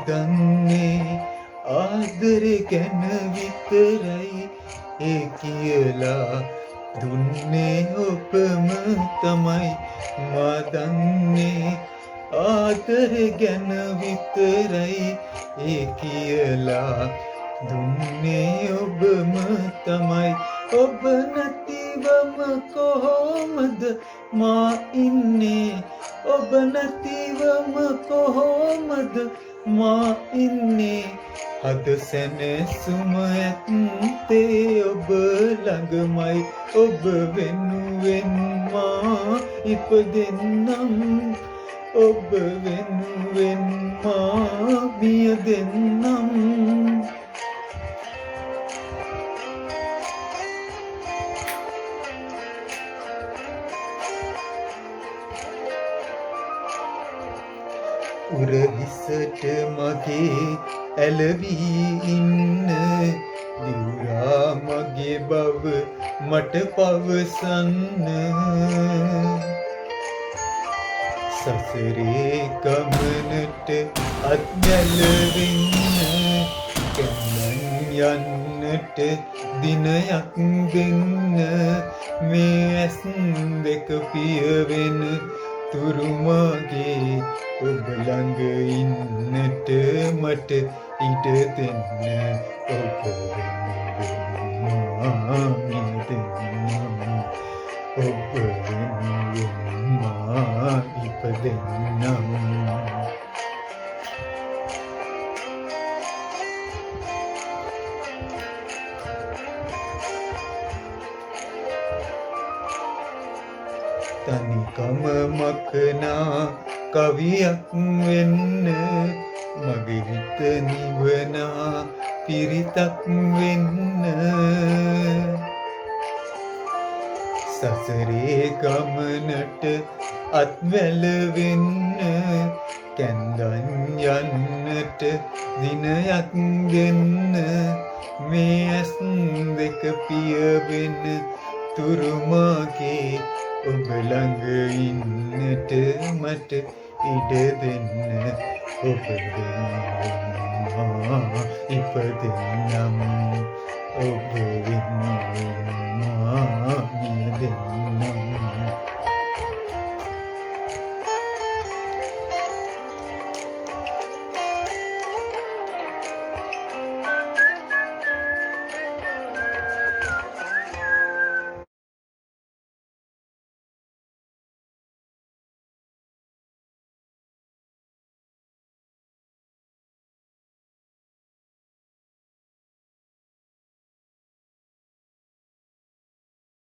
දන්නේ ආදරේ ගැන විතරයි ඒ කියලා දුන්නේ ඔබම තමයි මා දන්නේ ආදරේ ගැන විතරයි ඒ කියලා දුන්නේ ඔබම තමයි ඔබ නැතිවම කොහොමද මා ඉන්නේ ඔබ නැතිවම කොහොමද මා ඉන්නේ හද සැනසුම ඇත්තේ ඔබ ළඟමයි ඔබ වෙනුවෙන් මා ඉපදෙන්නම් ඔබ වෙනුවෙන් මා මියදෙන්නම් උරහිසට මගේ ඇලවී ඉන්න දිවුරා මගේ බව මට පවසන්න සසරේ ගමනට අත්වැළවෙන්න කැමන් යන්නට දිනයක් දෙන්න මේ ඇස් දෙක පියවෙන තුරුමගේ ඔබ ළඟ ඉන්නට මට ඉඩ දෙන්න ඔබ වෙනුවෙන් මා මිදෙන්නම් ඔබ වෙනුවෙන් මා ඉපදෙන්නම් තනිකම මකනා කවියක් වෙන්න මගේ හිත නිවනා පිරිතක් වෙන්න සසරේ ගමනට අත්වැළවෙන්න කැන්දන් යන්නට දිනයක් දෙන්න මේ ඇස් දෙක පියවෙන තුරුමගේ ඔබ ළඟ ඉන්නට මට ඉඩ දෙන්න ඔබ වෙනුවෙන් මා ඉපදෙන්නම් ඔබ වෙනුවෙන් මා මියදෙන්නම්